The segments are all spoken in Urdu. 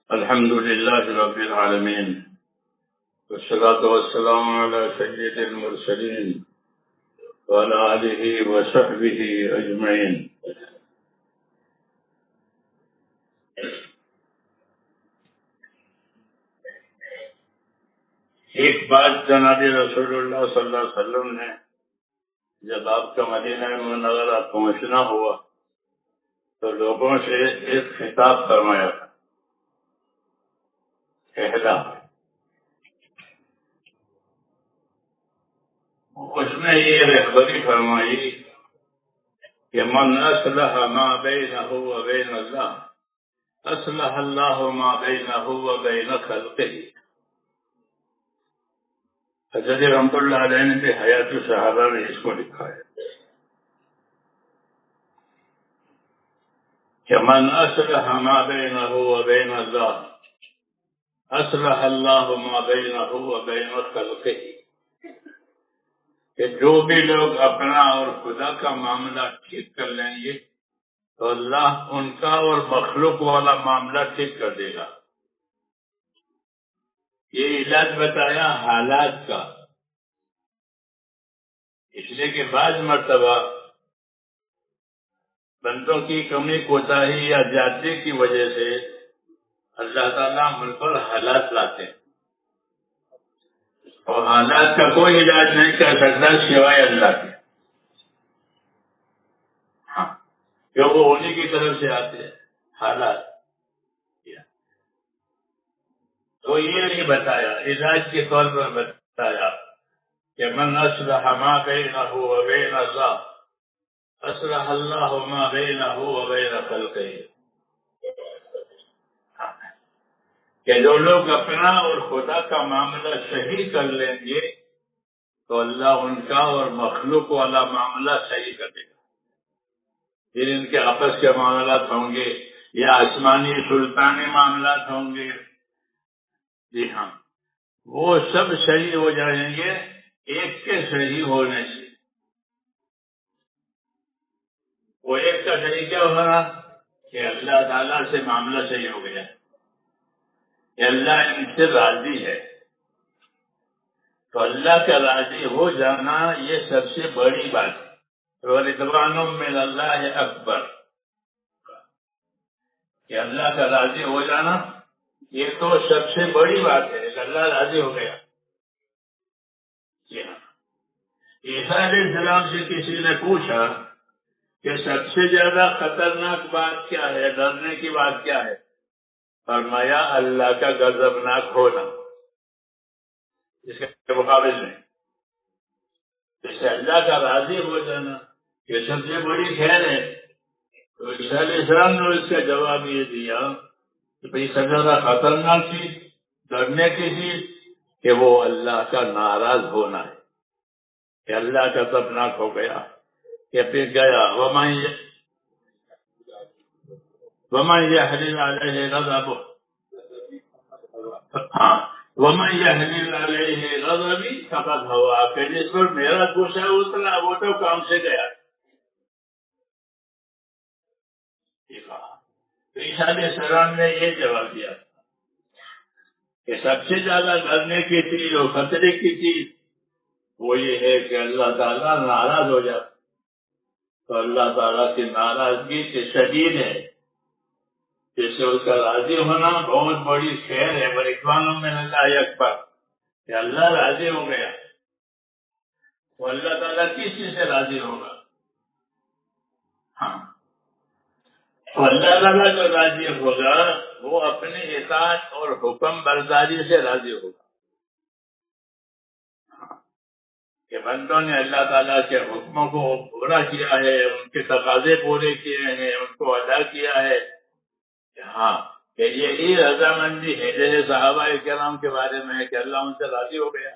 الحمد لله رب العالمين والصلاة والسلام على سيد المرسلين وعلى آله وصحبه أجمعين. ایک بات جناب رسول اللہ صلی اللہ علیہ وسلم نے جب آپ کا مدینہ منورہ پہنچنا ہوا تو لوگوں سے ایک خطاب فرمایا تھا. پہلا اس میں یہ رہبری فرمائی کہ من اصلح ما بینہ وبین اللہ اصلح اللہ ما بینہ وبین خلقہ. حضرت رحمۃ اللہ علیہ نے بھی حیات الصحابہ میں اس کو لکھا ہے کہ من اصلح ما بینہ وبین اللہ اصلح اللہ ما بینہ وبین خلقہ. کہ جو بھی لوگ اپنا اور خدا کا معاملہ ٹھیک کر لیں گے تو اللہ ان کا اور مخلوق والا معاملہ ٹھیک کر دے گا. یہ علاج بتایا حالات کا، اس لیے کہ بعض مرتبہ بندوں کی کمی کوتاہی یا زیادتی کی وجہ سے اللہ تعالیٰ مل پر حالات لاتے ہیں، اور حالات کا کوئی علاج نہیں کر سکتا سوائے اللہ کے. ہاں، کہ وہ انہیں کی طرف سے آتے ہیں حالات. تو یہ نہیں بتایا، علاج کے طور پر بتایا کہ من اصلح ما بینہ وبین اللہ اصلح اللہ ما بینہ وبین خلقہ. کہ جو لوگ اپنا اور خدا کا معاملہ صحیح کر لیں گے تو اللہ ان کا اور مخلوق والا معاملہ صحیح کر دے گا. پھر ان کے آپس کے معاملات ہوں گے یا آسمانی سلطانی معاملات ہوں گے، جی ہاں، وہ سب صحیح ہو جائیں گے ایک کے صحیح ہونے سے. وہ ایک کا صحیح کیا ہوگا کہ اللہ تعالیٰ سے معاملہ صحیح ہو گیا کہ اللہ ان سے راضی ہے. تو اللہ کا راضی ہو جانا یہ سب سے بڑی بات ہے. رضوان من اللہ اکبر، کہ اللہ کا راضی ہو جانا یہ تو سب سے بڑی بات ہے کہ اللہ راضی ہو گیا. جی ہاں، عیسیٰ علیہ السلام سے کسی نے پوچھا کہ سب سے زیادہ خطرناک بات کیا ہے، ڈرنے کی بات کیا ہے؟ فرمایا اللہ کا غضبناک ہونا. اس کے مقابل میں اس سے اللہ کا راضی ہو جانا یہ سب سے بڑی خیر ہے. تو عیسیٰ علیہ السلام نے اس کا جواب یہ دیا کہ بھئی سب سے زیادہ خطرناک چیز، ڈرنے کی چیز، کہ وہ اللہ کا ناراض ہونا ہے، کہ اللہ کا غضبناک ہو گیا. کہ پھر گیا وَمَن يَحْلِلْ عَلَيْهِ غَضَبُهُ، ہاں، وَمَن يَحْلِلْ عَلَيْهِ غَضَبِي فَقَدْ هَوَىٰ، کہ جس پر میرا غصہ اترا وہ تو کام سے گیا. تو عیسیٰ علیہ السلام نے یہ جواب دیا کہ سب سے زیادہ ڈرنے کی چیز اور خطرے کی چیز وہ یہ ہے کہ اللہ تعالیٰ ناراض ہو جاتا. تو اللہ تعالیٰ کی ناراضگی سے شدید ہے، جس سے اس کا راضی ہونا بہت بڑی خیر ہے. رضوان من اللہ اکبر، کہ اللہ راضی ہو گیا. تو اللہ تعالیٰ کس چیز سے راضی ہوگا؟ ہاں، تو اللہ تعالیٰ جو راضی ہوگا وہ اپنی اطاعت اور حکم برداری سے راضی ہوگا. کہ بندوں نے اللہ تعالیٰ کے حکموں کو پورا کیا ہے، ان کے تقاضے پورے کیے ہیں، ان کو ادا کیا ہے. ہاں، کہ یہی رضامندی ہے. جیسے صحابہ کرام کے بارے میں ہے کہ اللہ ان سے راضی ہو گیا،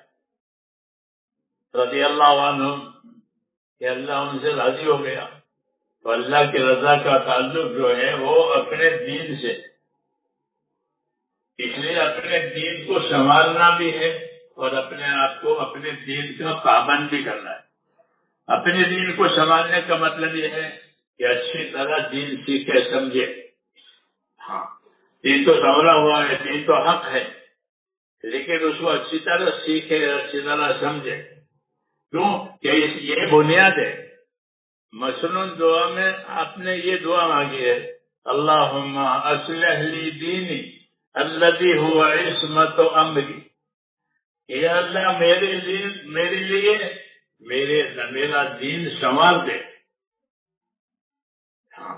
رضی اللہ عنہم، کہ اللہ ان سے راضی ہو گیا. تو اللہ کی رضا کا تعلق جو ہے وہ اپنے دین سے، اس لیے اپنے دین کو سنبھالنا بھی ہے اور اپنے آپ کو اپنے دین کا پابند بھی کرنا ہے. اپنے دین کو سنبھالنے کا مطلب یہ ہے کہ اچھی طرح دین سیکھے سمجھے. ہاں دین تو سنبھلا ہوا ہے، دین تو حق ہے، لیکن اس کو اچھی طرح سیکھے، اچھی طرح سمجھے، کیوں کہ یہ بنیاد ہے۔ مثلاً دعا میں آپ نے یہ دعا مانگی ہے، اللہم اصلح لی دینی الذی هو عصمت امری، یا اللہ میرے لیے میرا دین سنوار دے۔ ہاں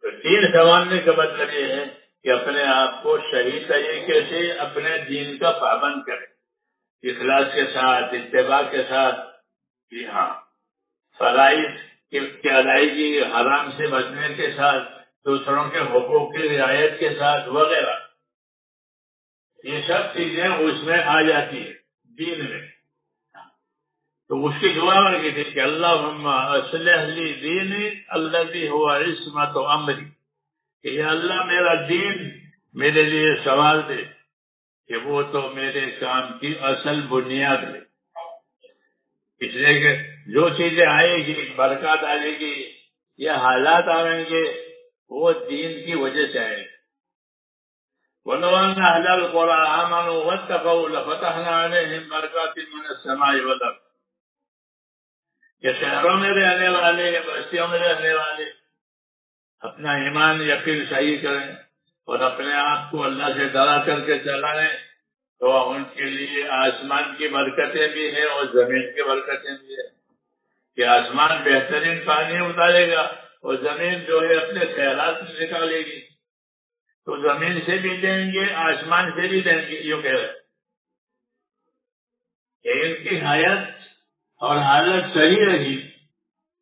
تو دین سنوارنے کا مطلب یہ ہے کہ اپنے آپ کو صحیح طریقے سے اپنے دین کا پابند کرے، اخلاص کے ساتھ، اتباع کے ساتھ، جی ہاں، فرائض کی ادائیگی، حرام سے بچنے کے ساتھ، دوسروں کے حقوق کی رعایت کے ساتھ وغیرہ، یہ سب چیزیں اس میں آ جاتی ہیں دین میں۔ تو اس کی دعا مانگی تھی کہ اللہم اصلح لی دینی الذی هو عصمت امری، کہ یا اللہ میرا دین میرے لیے سنوار دے، کہ وہ تو میرے کام کی اصل بنیاد ہے۔ اس لیے کہ جو چیزیں آئے گی، برکات آئے گی یا حالات آئیں گے، وہ دین کی وجہ سے آئے گی۔ وَلَوْ أَنَّ أَهْلَ الْقُرَىٰ آمَنُوا وَاتَّقَوْا لَفَتَحْنَا عَلَيْهِمْ بَرَكَاتٍ مِّنَ السَّمَاءِ وَالْأَرْضِ، کہ شہروں میں رہنے والے، بستیوں میں رہنے والے اپنا ایمان یقین صحیح کریں اور اپنے آپ کو اللہ سے ڈرا کر کے چلائیں، تو ان کے لیے آسمان کی برکتیں بھی ہیں اور زمین کی برکتیں بھی ہیں، کہ آسمان بہترین پانی اتارے گا اور زمین جو ہے اپنے خیالات نکالے گی، تو زمین سے بھی دیں گے، آسمان سے بھی دیں گے، یوں کہہ رہے ہیں کہ ان کی حیات اور حالت صحیح رہی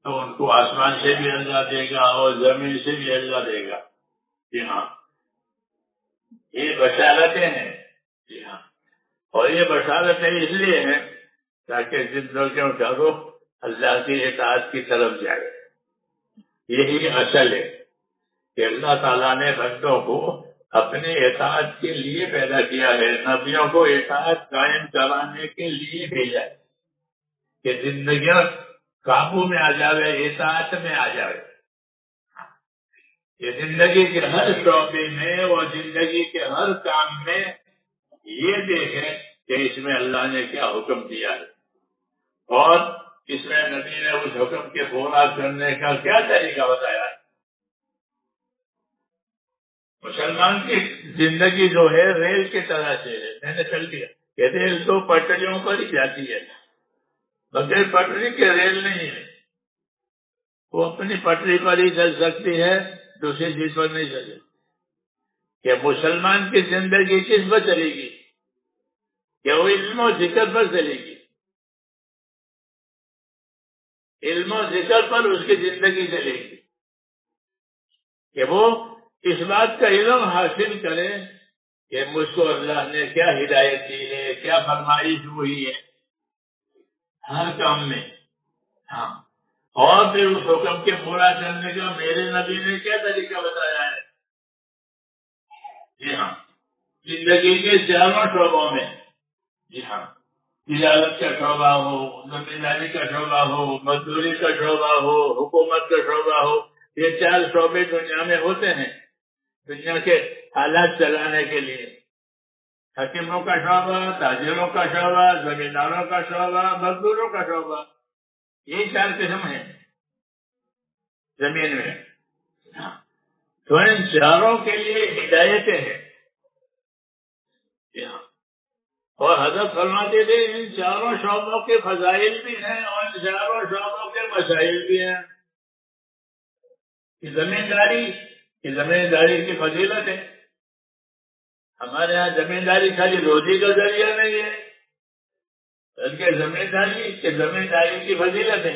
تو ان کو آسمان سے بھی اللہ دے گا اور زمین سے بھی اللہ دے گا۔ جی ہاں، یہ بشارتیں ہیں۔ جی ہاں، اور یہ بشارتیں اس لیے ہیں تاکہ زندگیوں کا رخ اللہ کی اطاعت کی طرف جائے۔ یہی اصل ہے کہ اللہ تعالیٰ نے بندوں کو اپنے اطاعت کے لیے پیدا کیا ہے، نبیوں کو اطاعت قائم کرانے کے لیے بھیجا ہے کہ زندگیاں قابو میں آ جاوے، اطاعت میں آ جاوے، کہ زندگی کے ہر شعبے میں اور زندگی کے ہر کام میں یہ دیکھیں کہ اس میں اللہ نے کیا حکم دیا ہے اور اس میں نبی نے اس حکم کے پورا کرنے کا کیا طریقہ بتایا ہے۔ مسلمان کی زندگی جو ہے ریل کی طرح سے ہے، میں نے چل دیا کہ ریل تو پٹریوں پر ہی جاتی ہے، بغیر پٹری کے ریل نہیں ہے، وہ اپنی پٹری پر ہی چل سکتی ہے، دوسری چیز پر نہیں چلے۔ کہ مسلمان کی زندگی کس پر چلے گی؟ کہ وہ علم و ذکر پر چلے گی، علم و ذکر پر اس کی زندگی چلے گی، کہ وہ اس بات کا علم حاصل کرے کہ مجھ کو اللہ نے کیا ہدایت دی ہے، کیا فرمائش ہوئی ہے ہر کام میں، ہاں، اور پھر اس حکم کے پورا کرنے کا میرے نبی نے کیا طریقہ بتایا ہے۔ جی ہاں، زندگی کے چاروں شعبوں میں، جی ہاں، تجارت کا شعبہ ہو، زمینداری کا شعبہ ہو، مزدوری کا شعبہ ہو، حکومت کا شعبہ ہو، یہ چار شعبے دنیا میں ہوتے ہیں دنیا کے حالات چلانے کے لیے۔ حکیموں کا شعبہ، تاجروں کا شعبہ، زمینداروں کا شعبہ، مزدوروں کا شعبہ، یہ چار قسم ہیں زمین میں۔ تو ان چاروں کے لیے ہدایتیں ہیں، اور حضرت فرماتے تھے ان چاروں شعبوں کے فضائل بھی ہیں اور ان چاروں شعبوں کے مسائل بھی ہیں۔ زمینداری کی فضیلت ہے، ہمارے ہاں زمینداری خالی روزی کا ذریعہ نہیں ہے، بلکہ زمینداری کی فضیلت ہے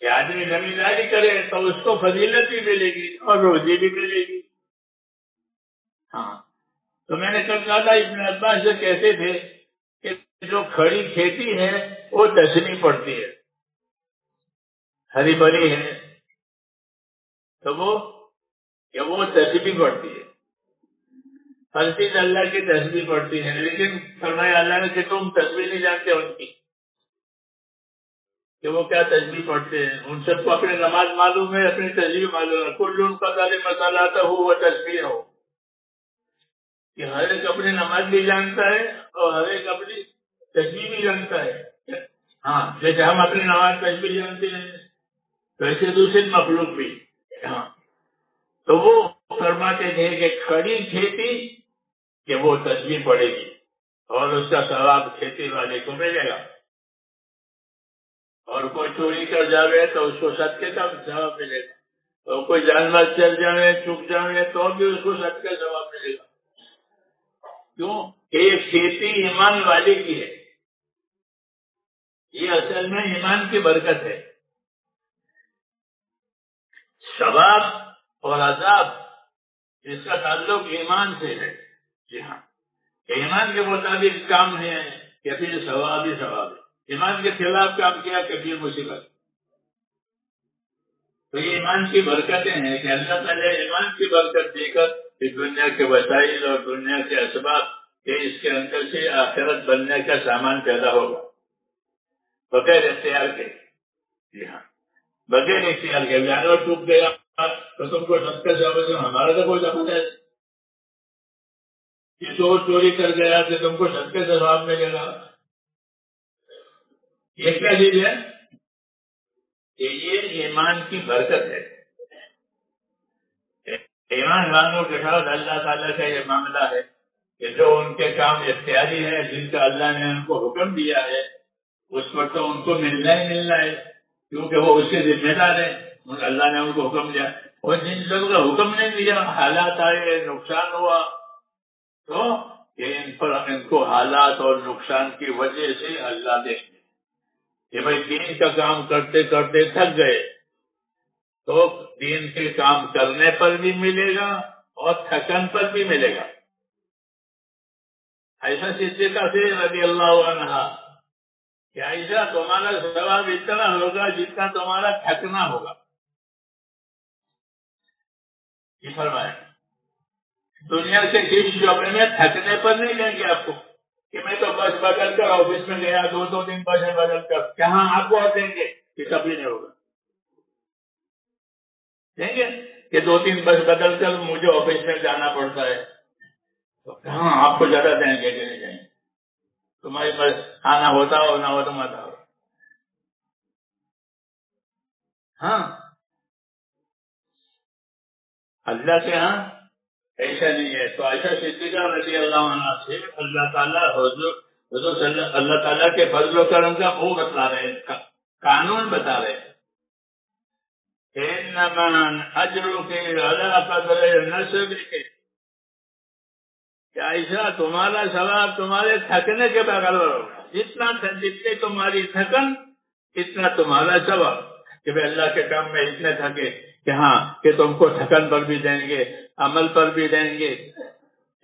کہ آدمی زمینداری کرے تو اس کو فضیلت بھی ملے گی اور روزی بھی ملے گی۔ ہاں، تو میں نے کل کہا تھا ابن عباس سے کہتے تھے کہ جو کھڑی کھیتی ہے وہ ٹسنی پڑتی ہے، ہری بھری ہے تو وہ تسبیح پڑتی ہے، ہر چیز اللہ کی تسبیح پڑتی ہے، لیکن فرمایا اللہ نے کہ تم تسبیح نہیں جانتے ان کی، کہ وہ کیا تسبیح پڑھتے ہیں. ان سب کو اپنی نماز معلوم ہے, اپنی تسبیح معلوم ہے. کل ان کا تعلیم مسئلہ تھا وہ تسبیح ہو, کہ ہر ایک اپنی نماز بھی جانتا ہے اور ہر ایک اپنی تسبیح بھی جانتا ہے. ہاں, جیسے ہم اپنی نماز تسبیح جانتے ہیں ویسے دوسری مخلوق بھی. ہاں, تو وہ فرماتے تھے کہ کھڑی کھیتی کہ وہ تسبیح پڑے گی اور اس کا ثواب کھیتی والے کو ملے گا, اور کوئی چوری کر جاوے تو اس کو صدقے کا ثواب ملے گا, اور کوئی جانور چل جاوے چک جاوے تو بھی اس کو صدقے کا ثواب ملے گا. کیوں کہ یہ کھیتی ایمان والے کی ہے, یہ اصل میں ایمان کی برکت ہے. ثواب اور عذاب اس کا تعلق ایمان سے ہے. جی ہاں, ایمان کے مطابق کام ہے کہ پھر ثواب ہی ثواب ہے. ایمان کے خلاف کام کیا کہ پھر مصیبت. تو یہ ایمان کی برکتیں ہیں کہ اللہ تعالیٰ ایمان کی برکت دے کر اس دنیا کے وسائل اور دنیا کے اسباب کہ اس کے اندر سے آخرت بننے کا سامان پیدا ہوگا بغیر اختیار کے. جی ہاں, بغیر اختیار کے. جانور ٹوٹ گیا تو تم کو سب کا ثواب ہے, ہمارا تو کوئی ثواب ہے. یہ چوری کر گیا تو تم کو سب کا ثواب ملے گا. یہ کیا چیز ہے کہ یہ ایمان کی برکت ہے. ایمان والوں کے ساتھ اللہ تعالیٰ کا یہ معاملہ ہے کہ جو ان کے کام اختیاری ہے, جن کا اللہ نے ان کو حکم دیا ہے, اس پر تو ان کو ملنا ہی ملنا ہے, کیونکہ وہ اس کے ذمہ دار ہیں. اللہ نے ان کو حکم دیا, اور جن لوگوں کا حکم نہیں دیا, حالات آئے, نقصان ہوا, تو یہ ان پر ان کو حالات اور نقصان کی وجہ سے اللہ دے کہ بھائی دین کا کام کرتے کرتے تھک گئے, تو دین کے کام کرنے پر بھی ملے گا اور تھکن پر بھی ملے گا. ایسا صدیقہ سے رضی اللہ عنہ کہ ایسا تمہارا ثواب اتنا ہوگا جتنا تمہارا تھکنا ہوگا. یہ فرمایا دنیا کے کسی شعبے میں تھکنے پر نہیں لیں گے آپ کو کہ میں تو بس بدل کر آفس میں گیا, دو دن بسیں بدل کر, کہاں آپ کو دیں گے کہ کبھی نہیں ہوگا. دیں گے کہ 2-3 بس بدل کر مجھے آفس میں جانا پڑتا ہے, تو کہاں آپ کو زیادہ دیں گے کہ نہیں دیں گے. تمہاری بس آنا ہوتا ہو نہ ہو تو مت آؤ. ہاں, اللہ کے ہاں ایسا نہیں ہے. تو ایسا صدیقہ رضی اللہ عنہ سے اللہ تعالیٰ حضور اللہ تعالیٰ کے فضل و کرم کا وہ بتا رہے ہیں, قانون بتا رہے ہیں. انما اجرک علی قدر نصبک, کیا ایسا تمہارا ثواب تمہارے تھکنے کے بغیر ہوگا. جتنی تمہاری تھکن اتنا تمہارا ثواب, کہ بھائی اللہ کے کام میں اتنے تھکے کہ ہاں کہ تم کو تھکن پر بھی دیں گے, عمل پر بھی دیں گے.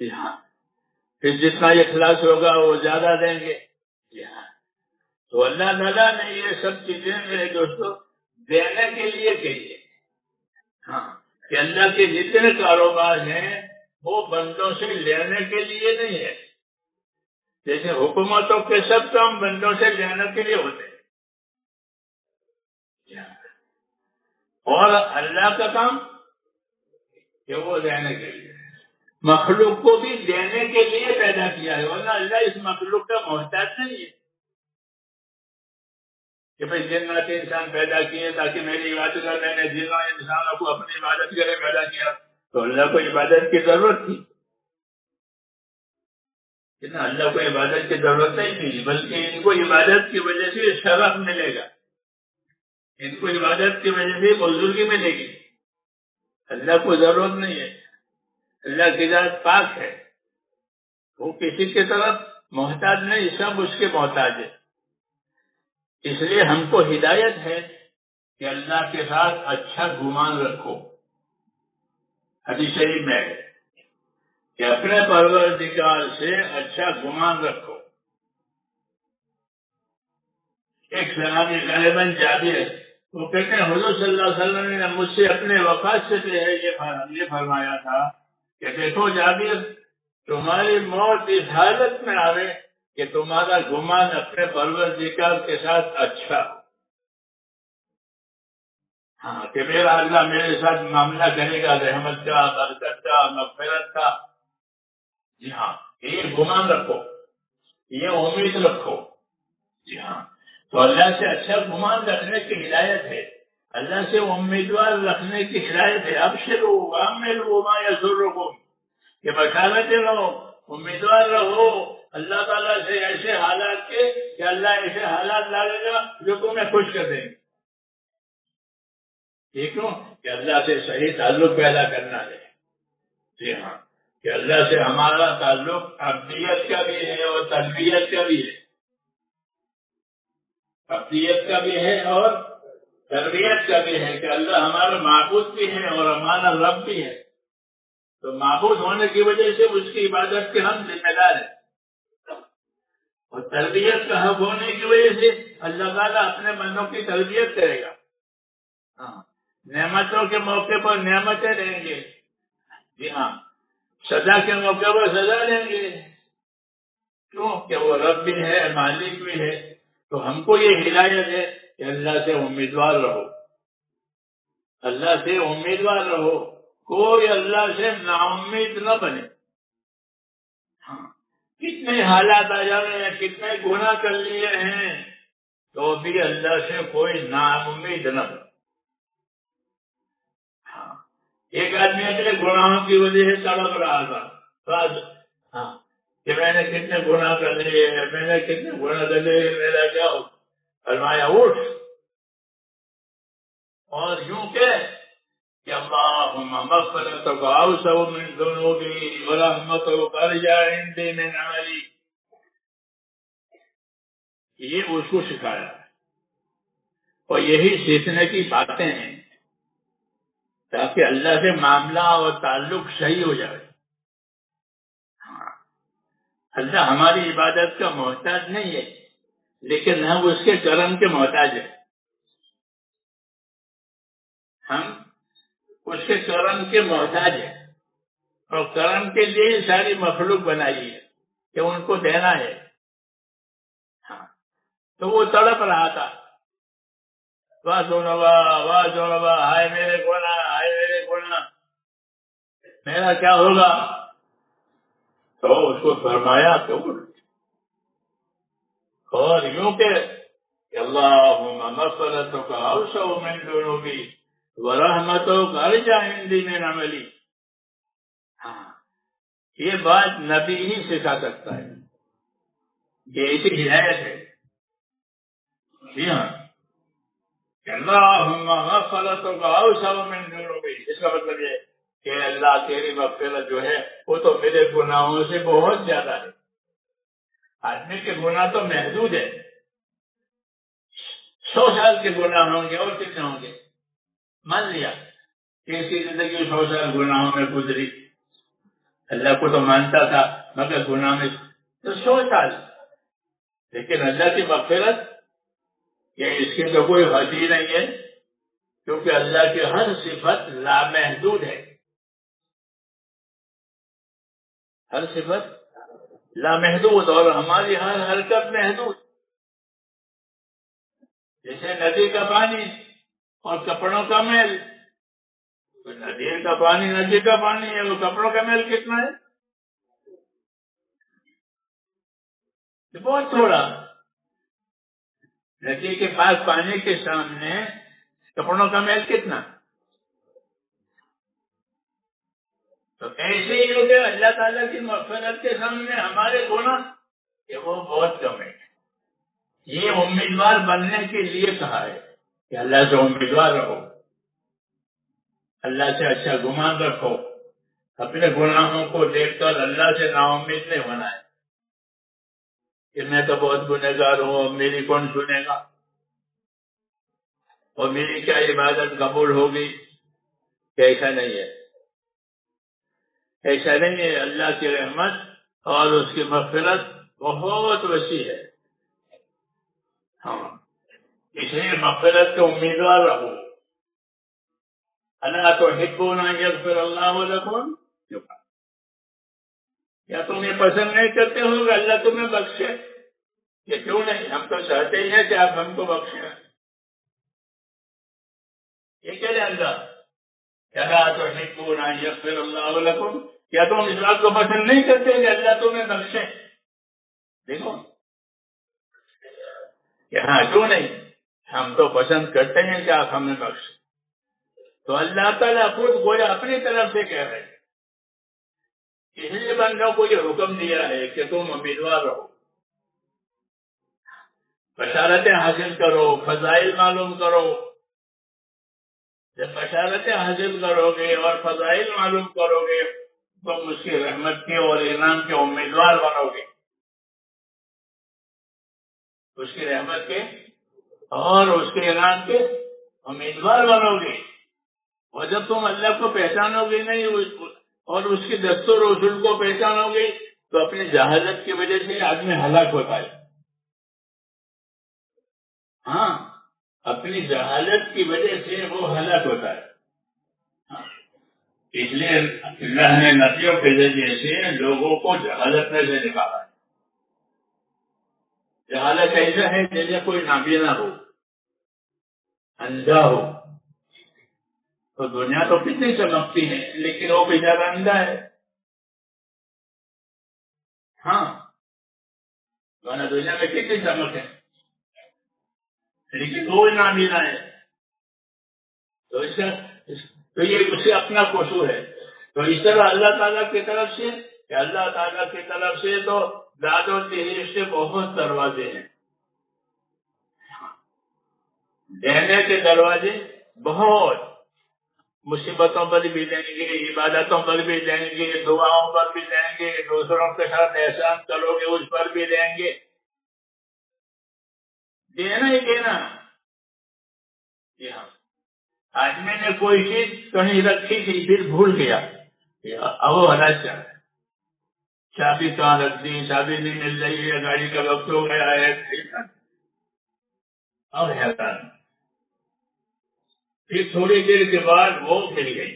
ہاں, پھر جتنا اخلاص ہوگا وہ زیادہ دیں گے. ہاں, تو اللہ تعالیٰ نے یہ سب چیزیں میرے دوستوں دینے کے لیے کہی ہے. ہاں, کہ اللہ کے جتنے کاروبار ہیں وہ بندوں سے لینے کے لیے نہیں ہے. جیسے حکومتوں کے سب کام بندوں سے لینے کے لیے ہوتے ہیں, اور اللہ کا کام کہ وہ دینے کے لیے. مخلوق کو بھی دینے کے لیے پیدا کیا ہے, ورنہ اللہ اس مخلوق کا محتاج نہیں ہے کہ بھائی جنات انسان پیدا کیے تاکہ میری عبادت کر. میں نے جنوں انسانوں کو اپنی عبادت کے لیے پیدا کیا, تو اللہ کو عبادت کی ضرورت تھی کہ نہ, اللہ کو عبادت کی ضرورت نہیں تھی, بلکہ ان کو عبادت کی وجہ سے شرف ملے گا, ان کو عبادت کی وجہ سے بزرگی ملے گی. اللہ کو ضرورت نہیں ہے, اللہ کی ذات پاک ہے, وہ کسی کی طرف محتاج نہیں, سب اس کے محتاج ہے. اس لیے ہم کو ہدایت ہے کہ اللہ کے ساتھ اچھا گمان رکھو. حدیث شریف میں ہے کہ اپنے پروردگار سے اچھا گمان رکھو. ایک صحابی غالباً جابر ہے, وہ کہتے ہیں حضور صلی اللہ علیہ وسلم نے مجھ سے اپنے وفات سے پہلے یہ فرمایا تھا کہ دیکھو جابر, تمہاری موت اس حالت میں آوے کہ تمہارا گمان اپنے پروردگار کے ساتھ اچھا ہو. ہاں کہ میرا اللہ میرے ساتھ معاملہ کرے گا رحمت کا، برکت کا، مغفرت کا. جی ہاں، یہ گمان رکھو، یہ امید رکھو. جی ہاں، تو اللہ سے اچھا گمان رکھنے کی ہدایت ہے، اللہ سے امیدوار رکھنے کی ہدایت ہے. ابشروا واملوا ما یسرکم، کہ بشارت رہو، امیدوار رہو اللہ تعالیٰ سے ایسے حالات کے کہ اللہ ایسے حالات ڈالے گا جو تمہیں خوش کر دیں گے. یہ کیوں؟ کہ اللہ سے صحیح تعلق پیدا کرنا ہے. جی ہاں، کہ اللہ سے ہمارا تعلق عبدیت کا بھی ہے اور تربیت کا بھی ہے. عبدیت کا بھی ہے اور تربیت کا بھی ہے، کہ اللہ ہمارا معبود بھی ہے اور ہمارا رب بھی ہے. تو معبود ہونے کی وجہ سے اس کی عبادت کے ہم ذمہ دار ہیں، اور تربیت کا حق ہونے کی وجہ سے اللہ تعالیٰ اپنے بندوں کی تربیت کرے گا. ہاں، نعمتوں کے موقع پر نعمتیں دیں گے. جی ہاں، سزا کے موقع پر سزا دیں گے. کیوں؟ کہ وہ رب بھی ہے، مالک بھی ہے. تو ہم کو یہ ہدایت ہے کہ اللہ سے امیدوار رہو، اللہ سے امیدوار رہو، کوئی اللہ سے نا امید نہ بنے. ہاں، کتنے حالات آ جانے ہیں، کتنے گناہ کر لیے ہیں، تو بھی اللہ سے کوئی نا امید نہ بنے. ہاں، ایک آدمی اپنے گناہوں کی وجہ سے تڑپ رہا تھا. ہاں، کہ میں نے کتنے گناہ کر لیے، میں نے کتنے گناہ کر لیے، میرا کیا ہو؟ فرمایا اٹھ اور یوں کہ اللہم مغفرتک اوسع من ذنوبی ورحمتک ارجع عندی من عملی. یہ اس کو سکھایا ہے، اور یہی سیکھنے کی باتیں ہیں تاکہ اللہ سے معاملہ اور تعلق صحیح ہو جائے. ہاں، اللہ ہماری عبادت کا محتاج نہیں ہے، لیکن ہم اس کے کرم کے محتاج ہیں. ہم اس کے کرم کے محتاج ہیں، اور کرم کے لیے ساری مخلوق بنائی ہے کہ ان کو دینا ہے. ہاں، تو وہ تڑپ رہا تھا، واہ جونبا واہ جونبا، ہائے میرے گناہ، ہائے میرے گناہ، میرا کیا ہوگا؟ تو اس کو فرمایا کہ اٹھ، اور یوں کہ اللہم مغفرتک اوسع من ذنوبی ورحمتک ارجع عندی من عملی. ہاں، یہ بات نبی ہی سکھا سکتا ہے، یہ ایسی ہدایت ہے. جی ہاں، کہ اللہم مغفرتک اوسع من ذنوبی، اس کا مطلب یہ کہ اللہ تیری مغفرت جو ہے وہ تو میرے گناہوں سے بہت زیادہ ہے. آدمی کے گناہ تو محدود ہے، 100 سال کے گناہ ہوں گے، اور کتنے ہوں گے؟ مان لیا کہ اس کی زندگی 100 سال گناہوں میں گزری، اللہ کو تو مانتا تھا مگر گناہ میں تو 100 سال. لیکن اللہ کی مغفرت یہ اس کی تو کوئی حد ہی نہیں ہے، کیونکہ اللہ کی ہر صفت لامحدود ہے. ہر صفت لامحدود، اور ہماری ہر حرکت محدود. جیسے ندی کا پانی اور کپڑوں کا میل، تو ندی کا پانی ہے، وہ کپڑوں کا میل کتنا ہے؟ یہ بہت تھوڑا. ندی کے پاس پانی کے سامنے کپڑوں کا میل کتنا؟ تو ایسے ہی ہو گیا اللہ تعالیٰ کی مغفرت کے سامنے ہمارے گناہ کہ وہ بہت کم ہے. یہ امیدوار بننے کے لیے کہا ہے کہ اللہ سے امیدوار رہو، اللہ سے اچھا گمان رکھو، اپنے گناہوں کو دیکھ کر اللہ سے نا امید نہیں ہونا ہے کہ میں تو بہت گنہگار ہوں، میری کون سنے گا، اور میری کیا عبادت قبول ہوگی. کہ ایسا نہیں ہے، ایسا نہیں ہے. اللہ کی رحمت اور اس کی مغفرت بہت وسیع ہے. ہاں، اس لیے مغفرت کے امیدوار رہو. الا تحبون ان یغفر اللہ لکم، کیا تم یہ پسند نہیں کرتے ہو کہ اللہ تمہیں بخشے؟ یہ کیوں نہیں؟ ہم تو چاہتے ہی ہیں کہ آپ ہم کو بخشیں. یہ کہہ رہے اللہ کیا تحبون ان یغفر اللہ لکم، کیا تم اس بات کو پسند نہیں کرتے کہ اللہ تمہیں بخشے؟ دیکھو کہ ہاں کیوں نہیں، ہم تو پسند کرتے ہیں کہ آپ ہمیں بخشیں۔ تو اللہ تعالیٰ خود گویا اپنی طرف سے کہہ رہے ہیں، اس لیے بندوں کو یہ حکم دیا ہے کہ تم امیدوار رہو، بشارتیں حاصل کرو، فضائل معلوم کرو۔ جب بشارتیں حاصل کرو گے اور فضائل معلوم کرو گے تم اس کی رحمت کے اور انعام کے امیدوار بنو گے، اس کی رحمت کے اور اس کے انعام کے امیدوار بنو گے۔ اور جب تم اللہ کو پہچانو گے نہیں اور اس کے دستور و اصول کو پہچانو گے تو اپنی جہالت کی وجہ سے آدمی ہلاک ہوتا ہے۔ ہاں، اپنی جہالت کی وجہ سے وہ ہلاک ہوتا ہے۔ اس لیے اللہ نے نبیوں کے ذریعے سے لوگوں کو جہالت میں سے نکالا ہے۔ جہالت ایسا ہے جیسے کوئی نابینا ہو، اندھا ہو، تو دنیا تو کتنی چمکتی ہے لیکن وہ بیچارہ اندھا ہے۔ ہاں، ورنہ دنیا میں کتنی چمک ہے لیکن وہ نابینا ہے۔ تو تو یہ اسے اپنا قصور ہے۔ تو اس طرح اللہ تعالیٰ کی طرف سے کہ اللہ تعالیٰ کی طرف سے تو داد و تحریر سے بہت دروازے ہیں، دینے کے دروازے بہت، مصیبتوں پر بھی دیں گے، عبادتوں پر بھی دیں گے، دعاؤں پر بھی دیں گے، دوسروں کے ساتھ احسان کرو گے اس پر بھی دیں گے، دینا ہی دینا۔ جی ہاں، آدمی نے کوئی چیز کہیں رکھی تھی پھر بھول گیا، اب وہ ہلاک چاہ رہا ہے، چابی کہاں رکھ دی، چابی نہیں مل رہی ہے، گاڑی کا وقت ہو گیا ہے، اب حیران، پھر تھوڑی دیر کے بعد وہ مل گئی۔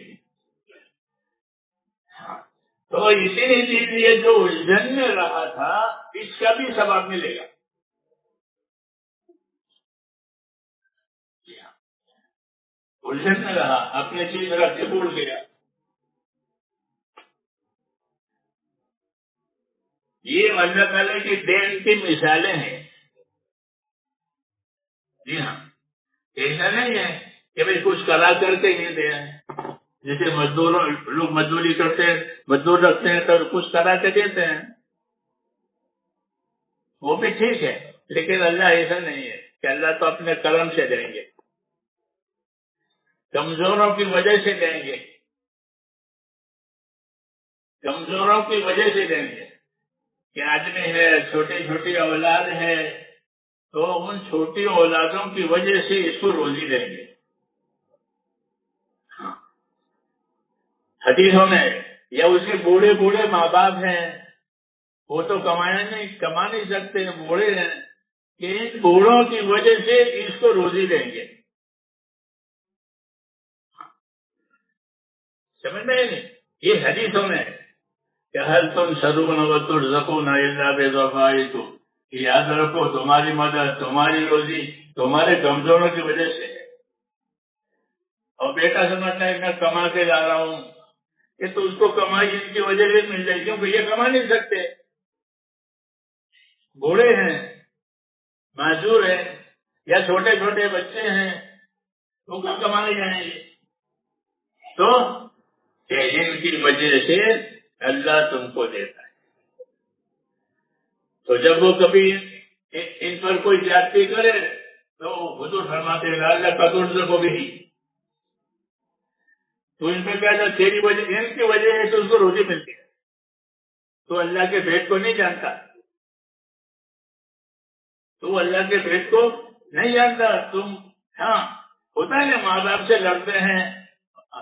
تو اسی لیے جو الجھن میں رہا تھا اس کا بھی ثواب ملے گا۔ الجھن میں رہا، اپنے چیز رکھ کے بھول گیا۔ یہ اللہ تعالیٰ کی دین کی مثالیں ہیں۔ جی ہاں، ایسا نہیں ہے کہ بھائی کچھ کرا کر کے یہ دیں، جیسے لوگ مزدوری کرتے ہیں، مزدور رکھتے ہیں تو کچھ کرا کے دیتے ہیں، وہ بھی ٹھیک ہے، لیکن اللہ ایسا نہیں ہے کہ اللہ تو اپنے کرم سے دیں گے، کمزوروں کی وجہ سے دیں گے، کمزوروں کی وجہ سے دیں گے کہ آدمی ہے، چھوٹی چھوٹی اولاد ہے تو ان چھوٹی اولادوں کی وجہ سے اس کو روزی دیں گے۔ حدیثوں میں یا اس کے بوڑھے بوڑھے ماں باپ ہیں، وہ تو کما نہیں سکتے، بوڑھے ہیں، کہ ان بوڑھوں کی وجہ سے اس کو روزی دیں گے۔ سمجھ میں نہیں، یہ حدیثوں میں کہ ہر تم شرون و ترزقون الا بضعفائکم، یاد رکھو تمہاری مدد، تمہاری روزی تمہارے کمزوروں کی وجہ سے ہے۔ اور بیٹا سمجھتا ہے میں کما کے لا رہا ہوں کہ تو اس کو کمائی ان کی وجہ سے مل جائے، کیونکہ یہ کما نہیں سکتے، بوڑھے ہیں، معذور ہیں، یا چھوٹے چھوٹے بچے ہیں، وہ کب کمانے جائیں گے؟ تو ان کی وجہ سے اللہ تم کو دیتا ہے۔ تو جب وہ کبھی ان پر کوئی زیادتی کرے تو حضور فرماتے ہیں اللہ کا ترز کو بھی، تو ان میں کیا جب تیری وجہ، ان کی وجہ ہے تو اس کو روزی ملتی ہے، تو اللہ کے بھید کو نہیں جانتا، تو اللہ کے بھید کو نہیں جانتا تم۔ ہاں، ہوتا ہے نا، ماں باپ سے لڑتے ہیں،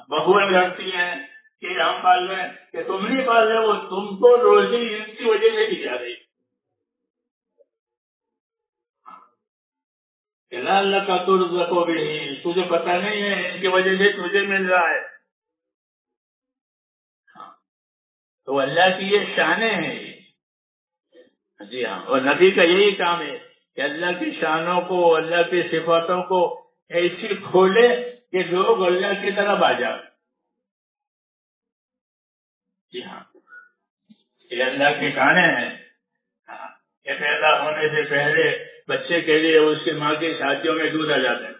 بہویں لڑتی ہیں کہ ہم پال رہے ہیں، کہ تم نہیں پال رہے، وہ تم کو روزی ان کی وجہ سے دی جا رہی ہے۔ اللہ کا ترز کو بھی، تجھے پتہ نہیں ہے ان کی وجہ سے تجھے مل رہا ہے۔ تو اللہ کی یہ شانیں ہیں۔ جی ہاں، اور نبی کا یہی کام ہے کہ اللہ کی شانوں کو، اللہ کی صفاتوں کو ایسی کھولے کہ لوگ اللہ کی طرف آ جائیں. جی ہاں، یہ اللہ کے کھانے ہیں. ہاں، یہ پیدا ہونے سے پہلے بچے کے لیے اس کی ماں کی چھاتیوں میں دودھ آ جاتا ہے.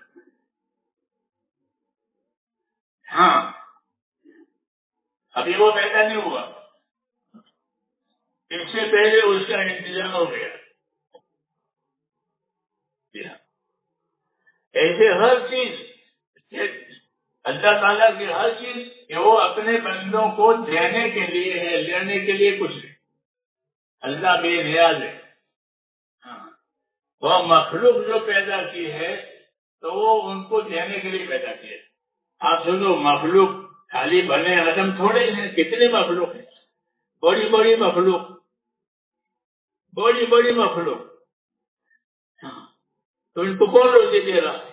ہاں، ابھی وہ پیدا نہیں ہوا، اس سے پہلے اس کا انتظام ہو گیا. جی ہاں، ایسے ہر چیز اللہ تعالیٰ کی ہر چیز کہ وہ اپنے بندوں کو دینے کے لیے ہے، لینے کے لیے کچھ نہیں. اللہ بے نیاز ہے. ہاں، وہ مخلوق جو پیدا کی ہے تو وہ ان کو دینے کے لیے پیدا کی ہے. آپ سنو، مخلوق خالی بنے آدم تھوڑے ہیں، کتنے مخلوق ہیں، بڑی بڑی مخلوق، بڑی بڑی مخلوق. ہاں، تو ان کو کون روزی دے رہا ہے؟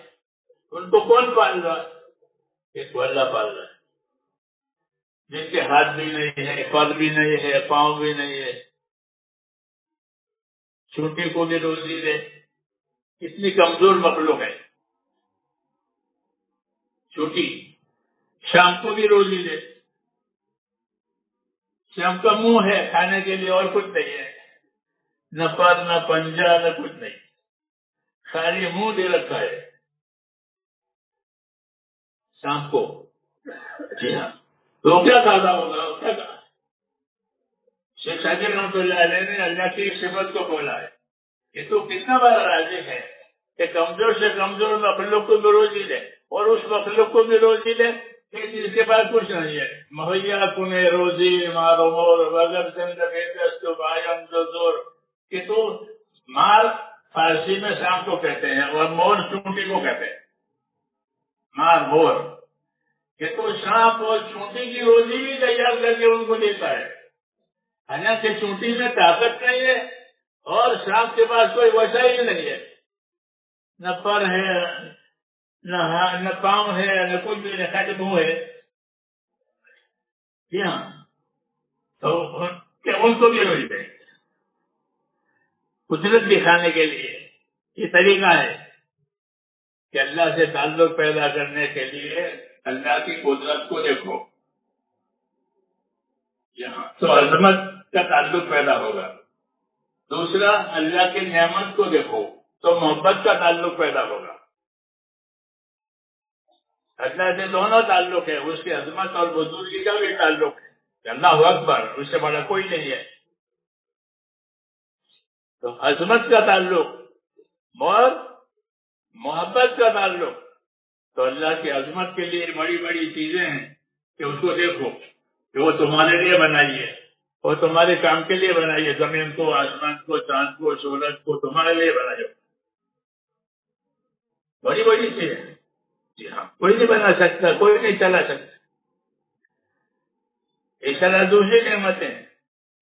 ان کو کون پال رہا ہے؟ ایک اللہ پال رہا ہے، جن کے ہاتھ بھی نہیں ہے، پل بھی نہیں ہے، پاؤں بھی نہیں ہے. چھوٹی کو بھی روزی دے. کتنی کمزور مخلوق ہے چھوٹی. شام کو بھی روزی دے. شام کا منہ ہے کھانے کے لیے، اور کچھ نہیں ہے، نہ پر نہ پنجا نہ کچھ نہیں، خالی منہ دے رکھا ہے شام کو. جی ہاں، تو کیا کھاتا ہوگا؟ کیا کہا شیخ شاکر رحمۃ اللہ علیہ نے اللہ کی صفت کو بولا ہے. یہ تو کتنا بڑا رازق ہے کہ کمزور سے کمزور مخلوق کو بھی روزی دے، اور اس مخلوق کو بھی روزی دے کہ جس کے پاس کچھ نہیں ہے. مہیا کنے روزی مارو مور وگر چند دست بایم جو زور. کہ تو مار فارسی میں شام کو کہتے ہیں اور مور چونٹی کو کہتے ہیں. مار مور کہ تو سانپ اور چونٹی کی روزی بھی تیار کر کے ان کو دیتا ہے. حالانکہ چونٹی میں طاقت نہیں ہے اور سانپ کے پاس کوئی وسائل نہیں ہے، نہ پر ہے، نہ پاؤں ہے، نہ کچھ بھی نہیں، خالی منہ ہے. جی ہاں، تو ان کو بھی روز دے قدرت دکھانے کے لیے. یہ طریقہ ہے کہ اللہ سے تعلق پیدا کرنے کے لیے اللہ کی قدرت کو دیکھو. یہاں تو عظمت کا تعلق پیدا ہوگا. دوسرا، اللہ کی نعمت کو دیکھو تو محبت کا تعلق پیدا ہوگا. اللہ سے دونوں تعلق ہے، اس کی عظمت اور بزرگی کا بھی تعلق ہے کہ اللہ اکبر، اس سے بڑا کوئی نہیں ہے. تو عظمت کا تعلق اور محبت کا تعلق. تو اللہ کی عظمت کے لیے بڑی بڑی چیزیں ہیں کہ اس کو دیکھو کہ وہ تمہارے لیے بنائی ہے، وہ تمہارے کام کے لیے بنائی ہے. زمین کو، آسمان کو، چاند کو، سورج کو تمہارے لیے بنائی ہے. بڑی بڑی چیزیں. جی ہاں، کوئی نہیں بنا سکتا، کوئی نہیں چلا سکتا. اس طرح دوسری نعمتیں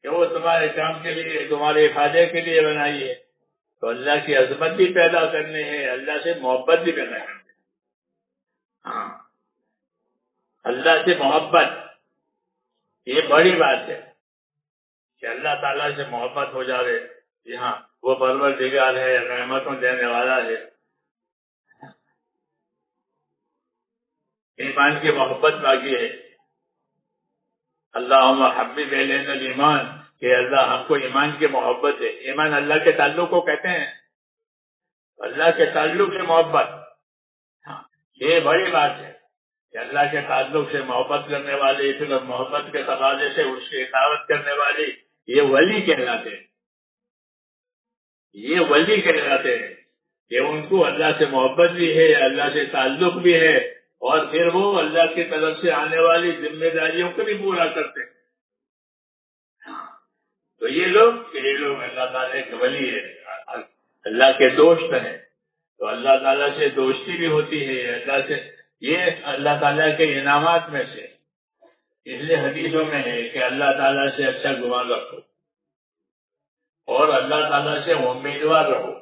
کہ وہ تمہارے کام کے لیے، تمہارے فائدے کے لیے بنائی ہے. تو اللہ کی عظمت بھی پیدا کرنے ہے، اللہ سے محبت بھی پیدا کرنے ہے. ہاں، اللہ سے محبت یہ بڑی بات ہے کہ اللہ تعالیٰ سے محبت ہو جاوے. جی ہاں، وہ پروردگار ہے، رحمتوں دینے والا ہے. ایمان کی محبت باقی ہے. اللہم حبب الینا الایمان، کہ اللہ ہم کو ایمان کی محبت ہے. ایمان اللہ کے تعلق کو کہتے ہیں، اللہ کے تعلق سے محبت. ہاں، یہ بڑی بات ہے کہ اللہ کے تعلق سے محبت کرنے والی، پھر محبت کے تقاضے سے اس کی اطاعت کرنے والی، یہ ولی کہلاتے ہیں. یہ ولی کہلاتے ہیں کہ ان کو اللہ سے محبت بھی ہے، اللہ سے تعلق بھی ہے، اور پھر وہ اللہ کی طرف سے آنے والی ذمہ داریوں کو بھی پورا کرتے ہیں. تو یہ لوگ اللہ تعالیٰ کے ولی ہے، اللہ کے دوست ہیں. تو اللہ تعالیٰ سے دوستی بھی ہوتی ہے اللہ سے. یہ اللہ تعالیٰ کے انعامات میں سے. اس لیے حدیثوں میں ہے کہ اللہ تعالیٰ سے اچھا گمان رکھو اور اللہ تعالیٰ سے امیدوار رہو،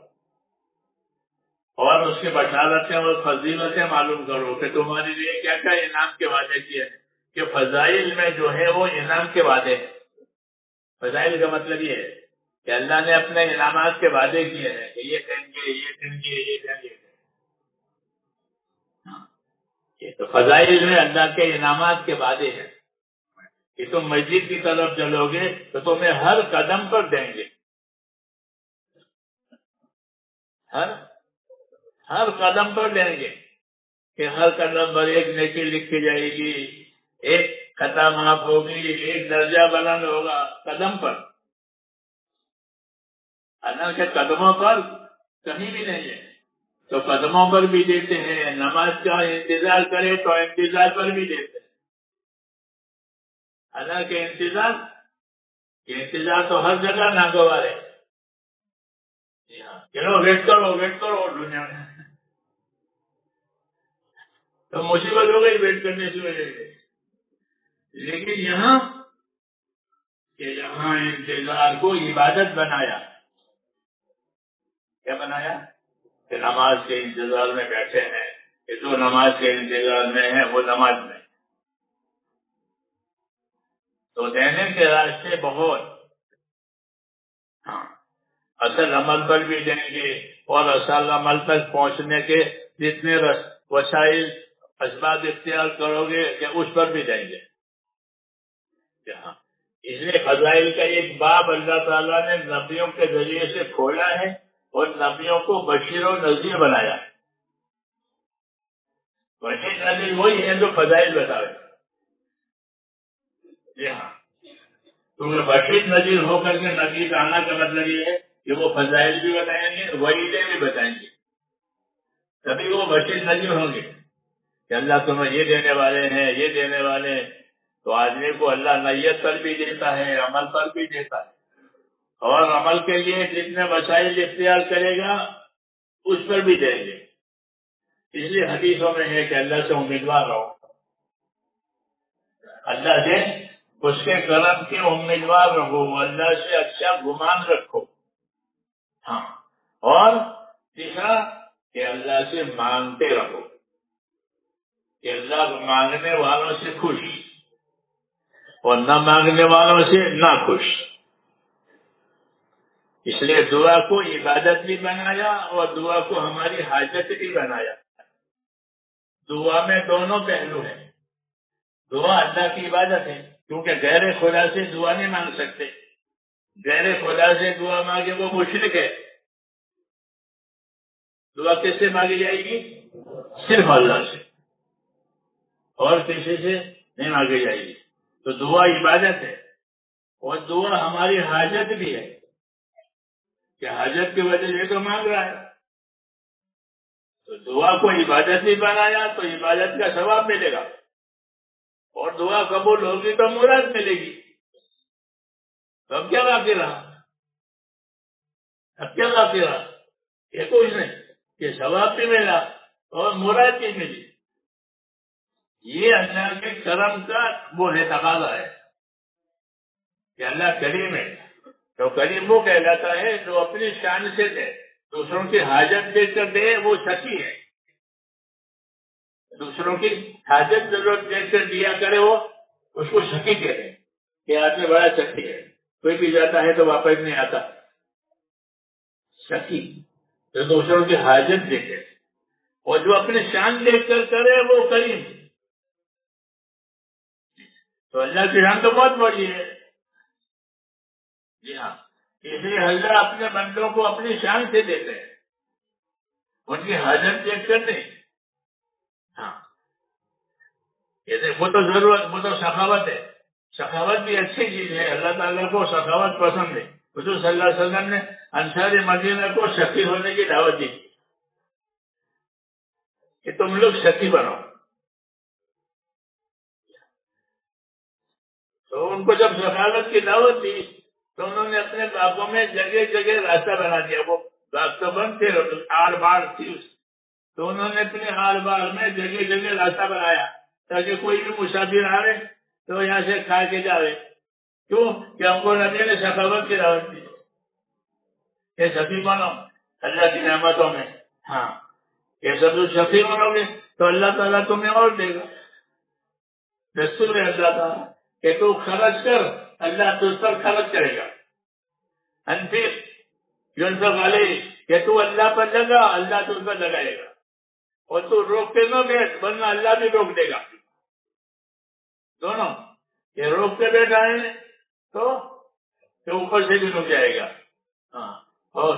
اور اس کی بشارتیں اور فضیلتیں معلوم کرو کہ تمہارے لیے کیا کیا انعام کے وعدے کیے ہیں. کہ فضائل میں جو ہے وہ انعام کے وعدے ہیں. فضائل کا مطلب یہ ہے کہ اللہ نے اپنے انعامات کے وعدے کیے ہیں کہ یہ دیں گے، یہ دیں گے، یہ دیں گے. یہ تو فضائل میں اللہ کے انعامات کے وعدے ہیں کہ تم مسجد کی طرف چلو گے تو تمہیں ہر قدم پر دیں گے، ہر قدم پر دیں گے، کہ ہر قدم پر ایک نیکی لکھی جائے گی، ایک خطا معاف ہوگی، ایک درجہ بلند ہوگا قدم پر۔ اللہ کے قدموں پر کہیں بھی نہیں ہے تو قدموں پر بھی دیتے ہیں، نماز کا انتظار کرے تو انتظار پر بھی دیتے ہیں۔ اللہ کے انتظار تو ہر جگہ ناگوار ہے۔ جی ہاں، چلو ویٹ کرو دنیا میں تو مصیبت ہو گئی ویٹ کرنے کی وجہ سے، لیکن یہاں انتظار کو عبادت بنایا۔ کیا بنایا؟ کہ نماز کے انتظار میں بیٹھے ہیں، کہ جو نماز کے انتظار میں ہے وہ نماز میں، تو دینے کے راستے بہت، ہاں، اصل عمل پر بھی دیں گے اور اصل عمل تک پہنچنے کے جتنے وسائل اسباب اختیار کرو گے کہ اس پر بھی دیں گے۔ ہاں، اس لیے فضائل کا ایک باب اللہ تعالیٰ نے نبیوں کے ذریعے سے کھولا ہے اور نبیوں کو بشیر و نذیر بنایا ہے۔ بشیر نذیر وہی ہے جو فضائل بتاوے۔ جی ہاں، کیونکہ بشیر نذیر ہو کر کے نبی کا آنا کا مطلب یہ ہے کہ وہ فضائل بھی بتائیں گے، وعیدیں بھی بتائیں گے، تبھی وہ بشیر نذیر ہوں گے کہ اللہ تمہیں یہ دینے والے ہیں، یہ دینے والے ہیں۔ تو آدمی کو اللہ نیت پر بھی دیتا ہے، عمل پر بھی دیتا ہے، اور عمل کے لیے جتنے وسائل اختیار کرے گا اس پر بھی دیں گے۔ اس لیے حدیثوں میں ہے کہ اللہ سے امیدوار رہو، اللہ سے اس کے کرم کے امیدوار رہو، اللہ سے اچھا گمان رکھو۔ ہاں، اور تیسرا کہ اللہ سے مانگتے رہو، کہ اللہ مانگنے والوں سے خوش اور نہ مانگنے والوں سے نہ خوش۔ اس لیے دعا کو عبادت بھی بنایا اور دعا کو ہماری حاجت بھی بنایا۔ دعا میں دونوں پہلو ہیں۔ دعا اللہ کی عبادت ہے، کیونکہ غیر خدا سے دعا نہیں مانگ سکتے۔ غیر خدا سے دعا مانگے وہ مشرک ہے۔ دعا کس سے مانگی جائے گی؟ صرف اللہ سے، اور کسی سے نہیں مانگی جائے گی۔ تو دعا عبادت ہے، اور دعا ہماری حاجت بھی ہے، کہ حاجت کی وجہ سے تو مانگ رہا ہے۔ تو دعا کو عبادت بھی بنایا تو عبادت کا ثواب ملے گا، اور دعا قبول ہوگی تو مراد ملے گی۔ تو اب کیا باقی رہا؟ یہ کچھ نہیں کہ ثواب بھی ملا اور مراد بھی ملی۔ یہ اللہ کے کرم کا وہ ہے، تقاضا ہے کہ اللہ کریم ہے۔ تو کریم وہ کہلاتا ہے جو اپنی شان سے دے، دوسروں کی حاجت دیکھ کر دے وہ شکی ہے۔ دوسروں کی حاجت ضرورت دیکھ کر دیا کرے وہ، اس کو شکی کہتے ہیں کہ آدمی بڑا شکی ہے، کوئی بھی جاتا ہے تو واپس نہیں آتا۔ شکی جو دوسروں کی حاجت دیکھے، اور جو اپنی شان دیکھ کر کرے وہ کریم۔ تو اللہ کی شان تو بہت بڑی ہے۔ جی ہاں، اس لیے اللہ اپنے بندوں کو اپنی شان سے دیتے ہیں، ان کی حاجت دیکھ کر نہیں۔ ہاں، وہ تو ضرورت، وہ تو سخاوت ہے۔ سخاوت بھی اچھی چیز ہے، اللہ تعالیٰ کو سخاوت پسند ہے۔ حضور صلی اللہ علیہ وسلم نے انصار مدینہ کو سخی ہونے کی دعوت دی کہ تم لوگ سخی بنو۔ تو ان کو جب سخاوت کی دعوت دی تو انہوں نے اپنے باغوں میں جگہ جگہ راستہ بنا دیا۔ وہ باغ تو بند تھے، آڑ باڑ تھی، تو انہوں نے اپنے آڑ باڑ میں جگہ جگہ راستہ بنایا تاکہ کوئی بھی مسافر آئے تو یہاں سے کھا کے جاوے۔ کیوں کہ ہم کو نبی نے سخاوت کی دعوت دی کہ سخی بنو اللہ کی نعمتوں میں۔ ہاں، یہ سب جو سخی بنو گے تو اللہ تعالیٰ تمہیں اور دے گا۔ دستور ہے اللہ تعالیٰ کہ تو خرچ کر، اللہ تجھ پر خرچ کرے گا۔ انفق ينفق علیہ، کہ تو اللہ پر لگا، اللہ تجھ پر لگائے گا۔ اور تو روک کے نہ بیٹھ ورنہ اللہ بھی روک دے گا. دونوں یہ روک کے بیٹھا ہے تو اوپر سے بھی رک جائے گا. ہاں اور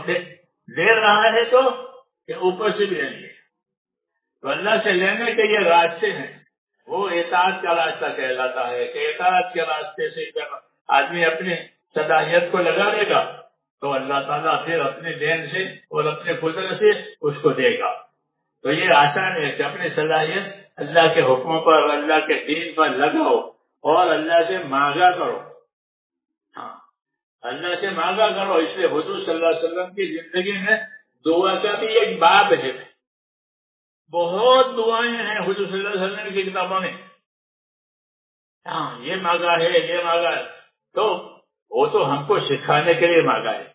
دے رہا ہے تو کہ اوپر سے بھی لیں گے. تو اللہ سے لینے کے یہ راستے ہیں. وہ اطاعت کا راستہ کہلاتا ہے کہ اطاعت کے راستے سے جب آدمی اپنی صلاحیت کو لگا دے گا تو اللہ تعالیٰ پھر اپنے دین سے اور اپنے قدرت سے اس کو دے گا. تو یہ آسان ہے کہ اپنی صلاحیت اللہ کے حکموں پر اللہ کے دین پر لگاؤ اور اللہ سے مانگا کرو. ہاں اللہ سے مانگا کرو. اس لیے حضور صلی اللہ علیہ وسلم کی زندگی میں دعا کا بھی ایک باب ہے. بہت دعائیں ہیں حضور صلی اللہ علیہ وسلم کی کتابوں میں. ہاں یہ مانگا ہے یہ مانگا ہے تو وہ تو ہم کو سکھانے کے لیے مانگا ہے.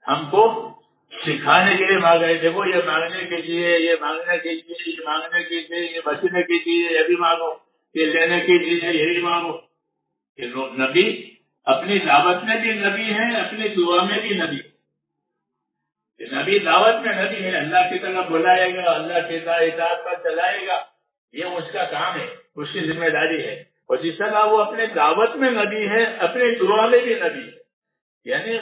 ہم کو سکھانے کے لیے مانگا ہے. دیکھو یہ مانگنے کیجیے یہ مانگنے کیجیے یہ مانگنے کیجیے یہ بچنے کیجیے یہ بھی مانگو یہ لینے کیجیے یہی مانگو. کہ نبی اپنی دعوت میں بھی نبی ہیں اپنی دعا میں بھی نبی. نبی دعوت میں نبی ہے. اللہ کی طرف بلائے گا اللہ کی اطاعت پر چلائے گا. یہ اس کا کام ہے اس کی ذمہ داری ہے. اور جس طرح وہ اپنے دعوت میں نبی ہے اپنے دعا میں بھی نبی ہے. یعنی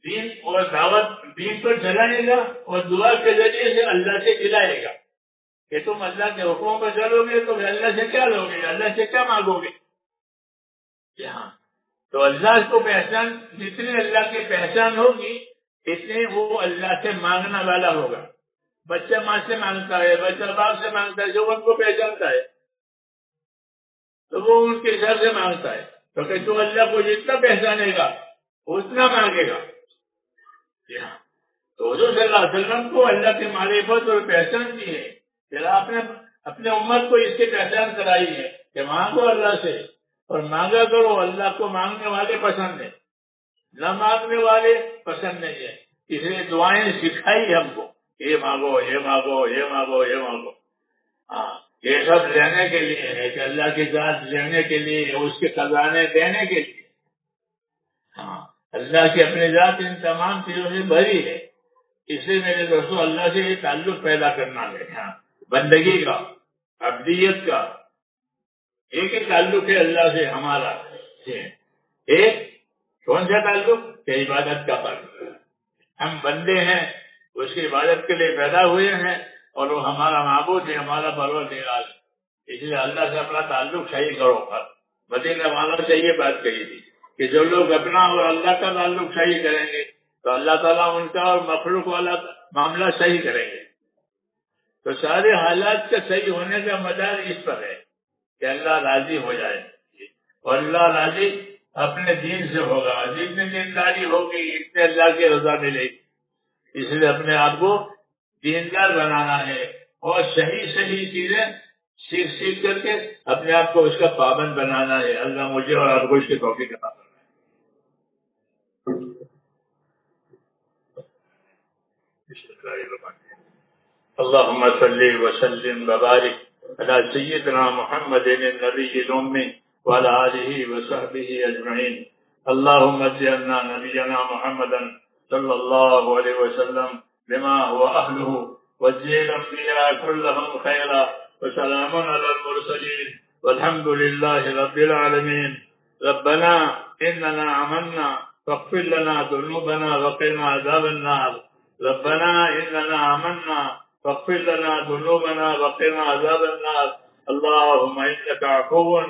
دین اور دعوت دین پر چلائے گا اور دعا کے ذریعے سے اللہ سے کھلائے گا کہ تم اللہ کے حکموں پر چلو گے تو اللہ سے کیا لو گے اللہ سے کیا مانگو گے. یہاں تو اللہ کو پہچان جتنی اللہ کی پہچان ہوگی اتنے وہ اللہ سے مانگنا والا ہوگا. بچہ ماں سے مانگتا ہے بچہ باپ سے مانگتا ہے جو ان کو پہچانتا ہے تو وہ ان کے حساب سے مانگتا ہے. تو کہ تو اللہ کو جتنا پہچانے گا اتنا مانگے گا. تو حضور صلی اللہ علیہ وسلم کو اللہ کی معرفت اور پہچان دی ہے. پھر آپ نے اپنے امت کو اس کی پہچان کرائی ہے کہ مانگو اللہ سے اور مانگا کرو. اللہ کو مانگنے والے پسند ہیں نہ مانگنے والے پسند نہیں ہے. اس لیے دعائیں سکھائی ہم کو یہ مانگو یہ مانگو یہ مانگو یہ مانگو. ہاں یہ سب لینے کے لیے ہے کہ اللہ کی ذات لینے کے لیے اس کے خزانے دینے کے لیے. ہاں اللہ کی اپنی ذات ان تمام چیزوں سے بھری ہے. اس لیے میرے دوستوں اللہ سے یہ تعلق پیدا کرنا ہے. ہاں بندگی کا عبدیت کا ایک ہی تعلق ہے اللہ سے ہمارا. ایک کون سا تعلق کہ عبادت کا تعلق. ہم بندے ہیں اس کی عبادت کے لیے پیدا ہوئے ہیں اور وہ ہمارا معبود ہے ہمارا پروردگار. اس لیے اللہ سے اپنا تعلق صحیح کرو. مدینہ والوں سے یہ بات کہی تھی کہ جو لوگ اپنا اور اللہ کا تعلق صحیح کریں گے تو اللہ تعالیٰ ان کا اور مخلوق والا معاملہ صحیح کریں گے. تو سارے حالات کا صحیح ہونے کا مدار اس پر ہے کہ اللہ راضی ہو جائے. اور اللہ راضی اپنے دین سے ہوگا. جتنی دینداری ہوگی اتنے اللہ کی رضا ملے گی. اس لیے اپنے آپ کو دیندار بنانا ہے اور صحیح چیزیں سیکھ کر کے اپنے آپ کو اس کا پابند بنانا ہے. اللہ مجھے اور آپ کو اس کی توفیق عطا فرمائے. اللهم صل وسلم وبارك على سيدنا محمد النبي الأمي وعلى آله وصحبه أجمعين. اللهم اجعلنا نبينا محمدا صلى الله عليه وسلم بما هو أهله واجعل الأنبياء كلهم خيرا وسلام على المرسلين والحمد لله رب العالمين. ربنا إننا آمنا فاغفر لنا ذنوبنا وقنا عذاب النار. ربنا إننا آمنا فاغفر لنا ذنوبنا وقنا عذاب النار. اللهم إنك عفو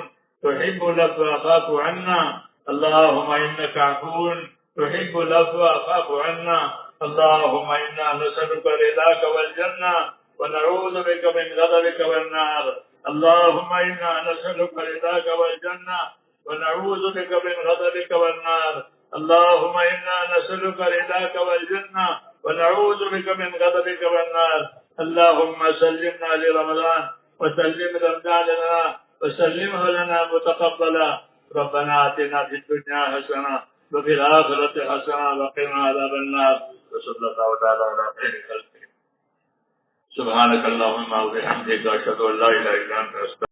تحب العفو فاعف عنا. اللهم إنك عفو تحب العفو فاعف عنا. اللهم إنا نسألك رضاك والجنة ونعوذ بك من غضبك والنار. اللهم إنا نسألك رضاك والجنة ونعوذ بك من غضبك والنار. اللهم إنا نسألك رضاك والجنة ونعوذ بك من غضبك والنار. اللهم سلمنا لرمضان وسلم رمضان لنا وسلمه لنا متقبلا. ربنا آتنا في الدنيا حسنة وفي الآخرة حسنة وقنا عذاب النار. وصلى الله تعالى على خير خلقه. سبحانك اللهم وبحمدك أشهد أن لا إله إلا أنت أستغفرك.